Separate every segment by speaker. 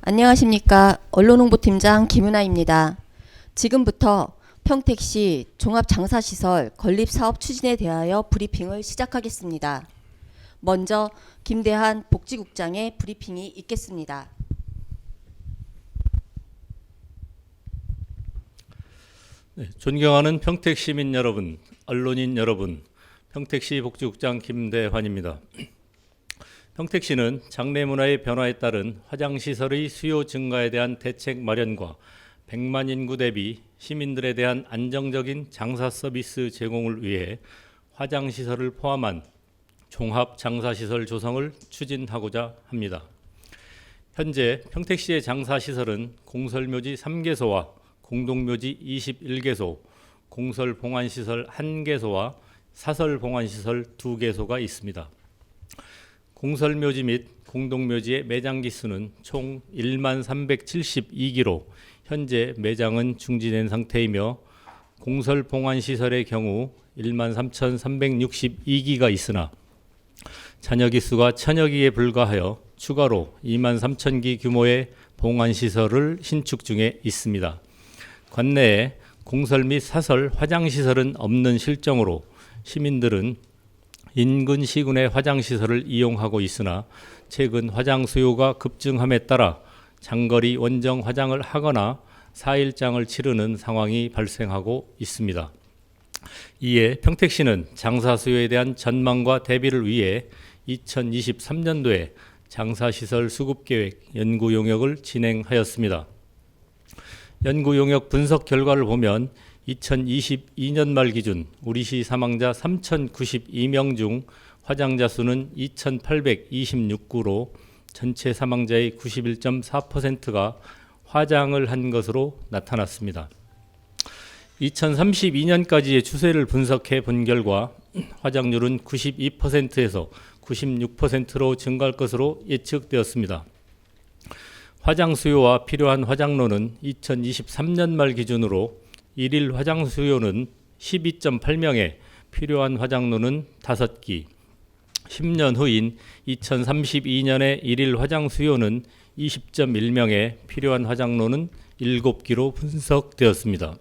Speaker 1: 안녕하십니까. 언론홍보팀장 김은아입니다. 지금부터 평택시 종합장사시설 건립사업 추진에 대하여 브리핑을 시작하겠습니다. 먼저 김대한 복지국장의 브리핑이 있겠습니다.
Speaker 2: 존경하는 평택시민 여러분, 언론인 여러분, 평택시 복지국장 김대환입니다. 평택시는 장래 문화의 변화에 따른 화장시설의 수요 증가에 대한 대책 마련과 100만 인구 대비 시민들에 대한 안정적인 장사 서비스 제공을 위해 화장시설을 포함한 종합 장사시설 조성을 추진하고자 합니다. 현재 평택시의 장사시설은 공설묘지 3개소와 공동묘지 21개소, 공설봉안시설 1개소와 사설봉안시설 2개소가 있습니다. 공설묘지 및 공동묘지의 매장 기수는 총 1만 372기로 현재 매장은 중지된 상태이며 공설봉안시설의 경우 1만 3,362기가 있으나 잔여 기수가 1000여 기에 불과하여 추가로 2만 3,000기 규모의 봉안시설을 신축 중에 있습니다. 관내에 공설 및 사설 화장시설은 없는 실정으로 시민들은 인근 시군의 화장시설을 이용하고 있으나 최근 화장 수요가 급증함에 따라 장거리 원정 화장을 하거나 4일장을 치르는 상황이 발생하고 있습니다. 이에 평택시는 장사 수요에 대한 전망과 대비를 위해 2023년도에 장사시설 수급계획 연구 용역을 진행하였습니다. 연구 용역 분석 결과를 보면 2022년 말 기준 우리시 사망자 3,092명 중 화장자 수는 2,826구로 전체 사망자의 91.4%가 화장을 한 것으로 나타났습니다. 2032년까지의 추세를 분석해 본 결과 화장률은 92%에서 96%로 증가할 것으로 예측되었습니다. 화장 수요와 필요한 화장로는 2023년 말 기준으로 일일 화장 수요는 12.8명에 필요한 화장로는 5기, 10년 후인 2032년의 일일 화장 수요는 20.1명에 필요한 화장로는 7기로 분석되었습니다.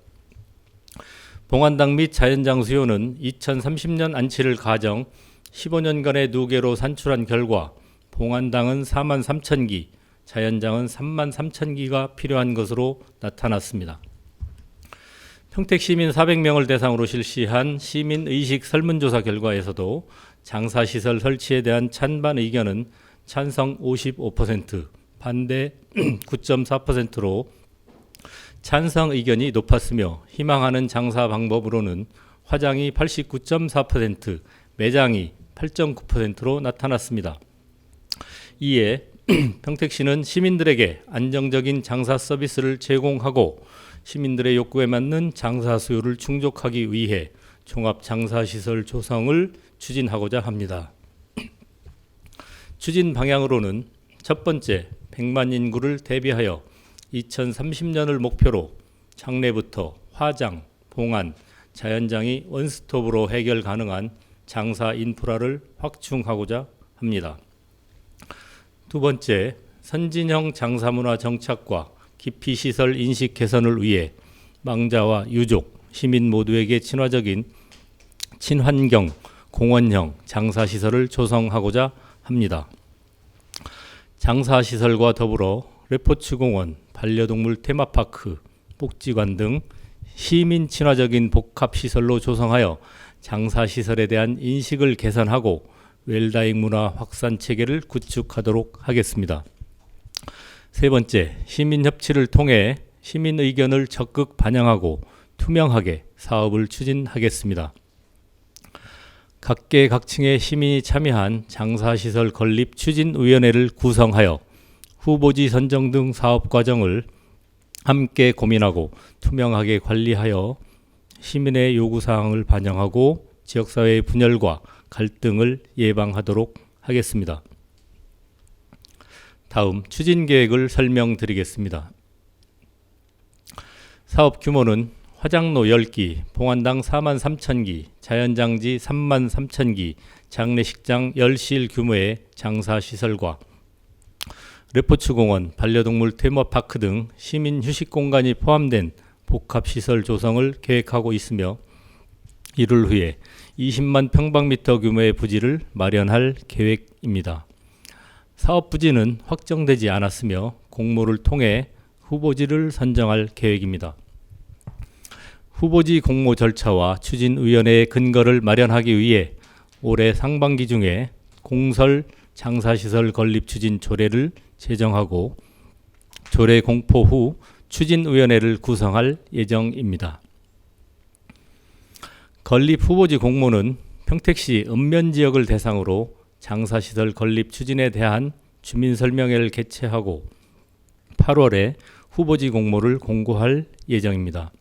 Speaker 2: 봉안당 및 자연장 수요는 2030년 안치를 가정 15년간의 누계로 산출한 결과 봉안당은 4만 3천기, 자연장은 3만 3천기가 필요한 것으로 나타났습니다. 평택 시민 400명을 대상으로 실시한 시민의식 설문조사 결과에서도 장사시설 설치에 대한 찬반 의견은 찬성 55%, 반대 9.4%로 찬성 의견이 높았으며 희망하는 장사 방법으로는 화장이 89.4%, 매장이 8.9%로 나타났습니다. 이에 평택시는 시민들에게 안정적인 장사 서비스를 제공하고 시민들의 욕구에 맞는 장사 수요를 충족하기 위해 종합 장사시설 조성을 추진하고자 합니다. 추진 방향으로는 첫 번째, 100만 인구를 대비하여 2030년을 목표로 장래부터 화장, 봉안, 자연장이 원스톱으로 해결 가능한 장사 인프라를 확충하고자 합니다. 두 번째, 선진형 장사문화 정착과 기피시설 인식 개선을 위해 망자와 유족, 시민 모두에게 친화적인 친환경, 공원형 장사시설을 조성하고자 합니다. 장사시설과 더불어 레포츠공원, 반려동물 테마파크, 복지관 등 시민 친화적인 복합시설로 조성하여 장사시설에 대한 인식을 개선하고 웰다잉 문화 확산 체계를 구축하도록 하겠습니다. 세 번째, 시민 협치를 통해 시민 의견을 적극 반영하고 투명하게 사업을 추진하겠습니다. 각계 각층의 시민이 참여한 장사시설 건립 추진위원회를 구성하여 후보지 선정 등 사업 과정을 함께 고민하고 투명하게 관리하여 시민의 요구사항을 반영하고 지역사회의 분열과 갈등을 예방하도록 하겠습니다. 다음 추진 계획을 설명드리겠습니다. 사업 규모는 화장로 10기, 봉안당 4만 3천기, 자연장지 3만 3천기, 장례식장 10실 규모의 장사시설과 레포츠 공원, 반려동물 테마파크 등 시민 휴식 공간이 포함된 복합시설 조성을 계획하고 있으며 이를 위해 20만 평방미터 규모의 부지를 마련할 계획입니다. 사업 부지는 확정되지 않았으며 공모를 통해 후보지를 선정할 계획입니다. 후보지 공모 절차와 추진위원회의 근거를 마련하기 위해 올해 상반기 중에 공설 장사시설 건립 추진 조례를 제정하고 조례 공포 후 추진위원회를 구성할 예정입니다. 건립 후보지 공모는 평택시 읍면지역을 대상으로 장사시설 건립 추진에 대한 주민설명회를 개최하고 8월에 후보지 공모를 공고할 예정입니다.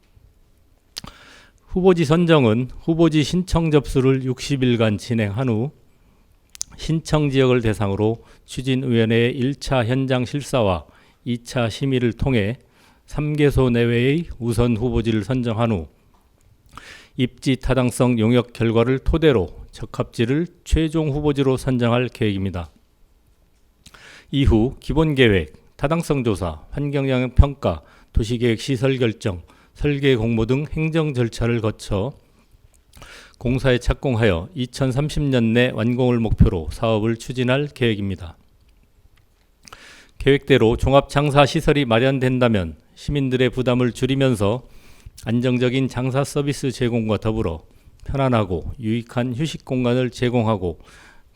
Speaker 2: 후보지 선정은 후보지 신청 접수를 60일간 진행한 후 신청지역을 대상으로 추진위원회의 1차 현장 실사와 2차 심의를 통해 3개소 내외의 우선 후보지를 선정한 후 입지 타당성 용역 결과를 토대로 적합지를 최종 후보지로 선정할 계획입니다. 이후 기본계획, 타당성 조사, 환경영향 평가, 도시계획 시설 결정, 설계 공모 등 행정 절차를 거쳐 공사에 착공하여 2030년 내 완공을 목표로 사업을 추진할 계획입니다. 계획대로 종합장사시설이 마련된다면 시민들의 부담을 줄이면서 안정적인 장사 서비스 제공과 더불어 편안하고 유익한 휴식 공간을 제공하고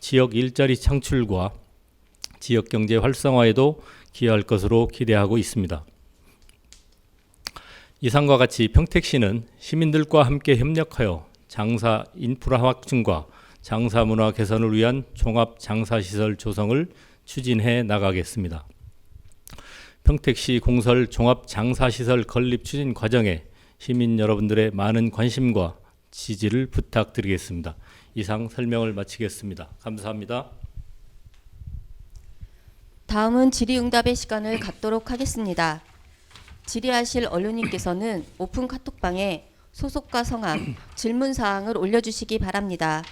Speaker 2: 지역 일자리 창출과 지역 경제 활성화에도 기여할 것으로 기대하고 있습니다. 이상과 같이 평택시는 시민들과 함께 협력하여 장사 인프라 확충과 장사 문화 개선을 위한 종합 장사시설 조성을 추진해 나가겠습니다. 평택시 공설 종합 장사시설 건립 추진 과정에 시민 여러분들의 많은 관심과 지지를 부탁드리겠습니다. 이상 설명을 마치겠습니다. 감사합니다.
Speaker 1: 다음은 질의응답의 시간을 갖도록 하겠습니다. 질의하실 언론인께서는 오픈 카톡방에 소속과 성함, 질문 사항을 올려주시기 바랍니다.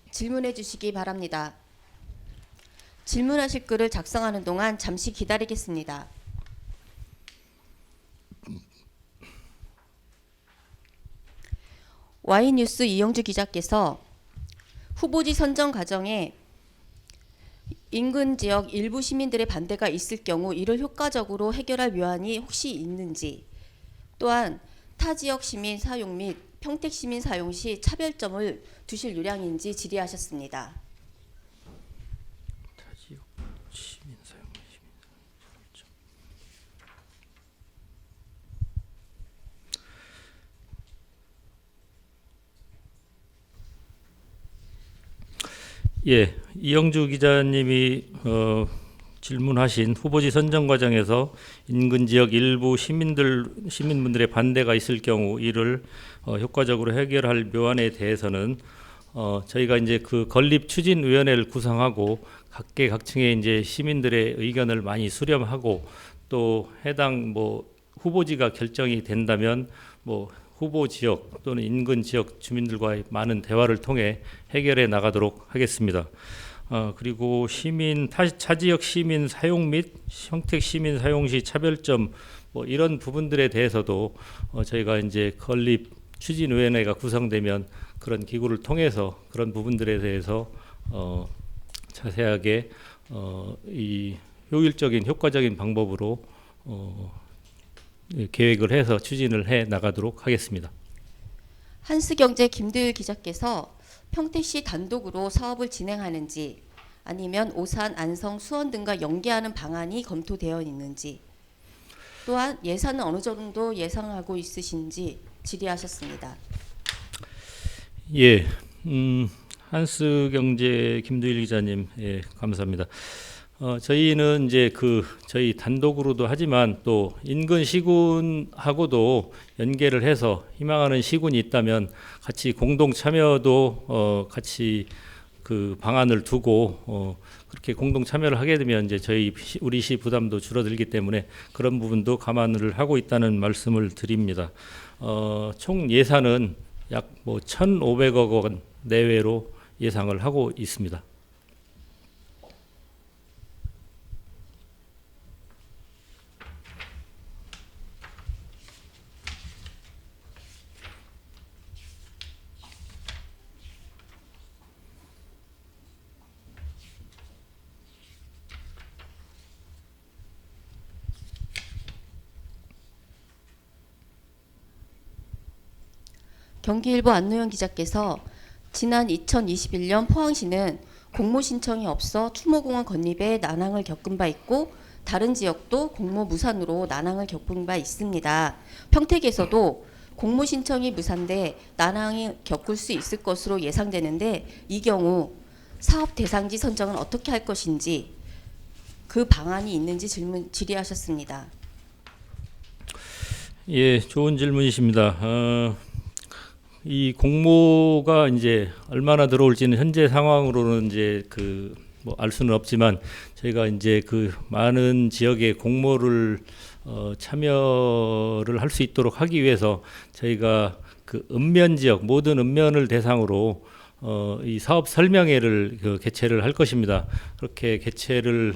Speaker 1: 질문해 주시기 바랍니다. 질문하실 글을 작성하는 동안 잠시 기다리겠습니다. Y뉴스 이영주 기자께서 후보지 선정 과정에 인근 지역 일부 시민들의 반대가 있을 경우 이를 효과적으로 해결할 묘안이 혹시 있는지, 또한 타 지역 시민 사용 및 평택 시민 사용 시 차별점을 두실 요량인지 질의하셨습니다.
Speaker 2: 타 지역 시민 사용 차별점. 예, 이영주 기자님이 질문하신 후보지 선정 과정에서 인근 지역 일부 시민분들의 반대가 있을 경우 이를 효과적으로 해결할 묘안에 대해서는 저희가 이제 그 건립 추진 위원회를 구성하고 각계각층의 이제 시민들의 의견을 많이 수렴하고 또 해당 후보지가 결정이 된다면 후보 지역 또는 인근 지역 주민들과의 많은 대화를 통해 해결해 나가도록 하겠습니다. 그리고 타 지역 시민 사용 및 평택 시민 사용 시 차별점 이런 부분들에 대해서도 저희가 이제 건립 추진위원회가 구성되면 그런 기구를 통해서 그런 부분들에 대해서 자세하게 이 효율적인 효과적인 방법으로 계획을 해서 추진을 해 나가도록 하겠습니다.
Speaker 1: 한스경제 김도율 기자께서 평택시 단독으로 사업을 진행하는지 아니면 오산, 안성, 수원 등과 연계하는 방안이 검토되어 있는지, 또한 예산은 어느 정도 예상하고 있으신지 질의하셨습니다.
Speaker 2: 예, 한스경제 김도율 기자님, 예, 감사합니다. 저희는 이제 저희 단독으로도 하지만 또 인근 시군하고도 연계를 해서 희망하는 시군이 있다면 같이 공동 참여도 같이 그 방안을 두고 그렇게 공동 참여를 하게 되면 이제 우리 시 부담도 줄어들기 때문에 그런 부분도 감안을 하고 있다는 말씀을 드립니다. 총 예산은 약 1,500억 원 내외로 예상을 하고 있습니다.
Speaker 1: 경기일보 안노영 기자께서 지난 2021년 포항시는 공모 신청이 없어 추모공원 건립에 난항을 겪은 바 있고 다른 지역도 공모 무산으로 난항을 겪은 바 있습니다. 평택에서도 공모 신청이 무산돼 난항이 겪을 수 있을 것으로 예상되는데 이 경우 사업 대상지 선정은 어떻게 할 것인지 그 방안이 있는지 질의하셨습니다.
Speaker 2: 예, 좋은 질문이십니다. 이 공모가 이제 얼마나 들어올지는 현재 상황으로는 이제 뭐 알 수는 없지만 저희가 이제 그 많은 지역에 공모를 참여를 할 수 있도록 하기 위해서 저희가 그 읍면 지역 모든 읍면을 대상으로 이 사업 설명회를 개최를 할 것입니다. 그렇게 개최를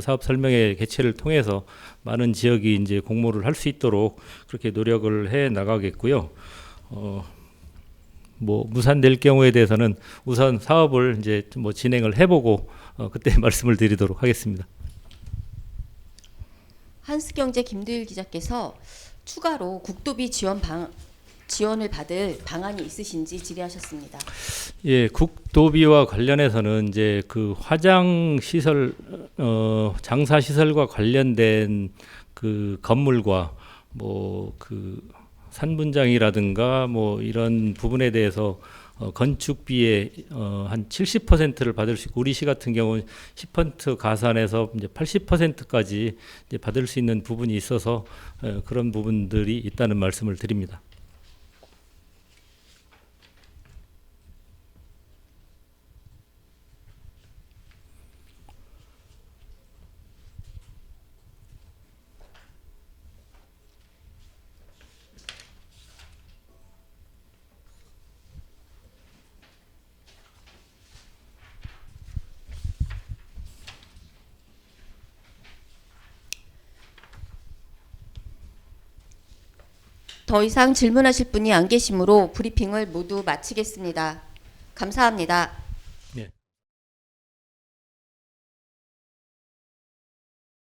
Speaker 2: 사업 설명회 개최를 통해서 많은 지역이 이제 공모를 할 수 있도록 그렇게 노력을 해 나가겠고요. 뭐 무산될 경우에 대해서는 우선 사업을 이제 뭐 진행을 해보고 그때 말씀을 드리도록 하겠습니다.
Speaker 1: 한스경제 김두일 기자께서 추가로 국도비 지원을 받을 방안이 있으신지 질의하셨습니다.
Speaker 2: 예, 국도비와 관련해서는 이제 그 화장 시설, 장사 시설과 관련된 그 건물과 뭐 그 산분장이라든가 뭐 이런 부분에 대해서 건축비의 한 70%를 받을 수 있고 우리시 같은 경우는 10% 가산해서 이제 80%까지 이제 받을 수 있는 부분이 있어서 그런 부분들이 있다는 말씀을 드립니다.
Speaker 1: 더 이상 질문하실 분이 안 계시므로 브리핑을 모두 마치겠습니다. 감사합니다.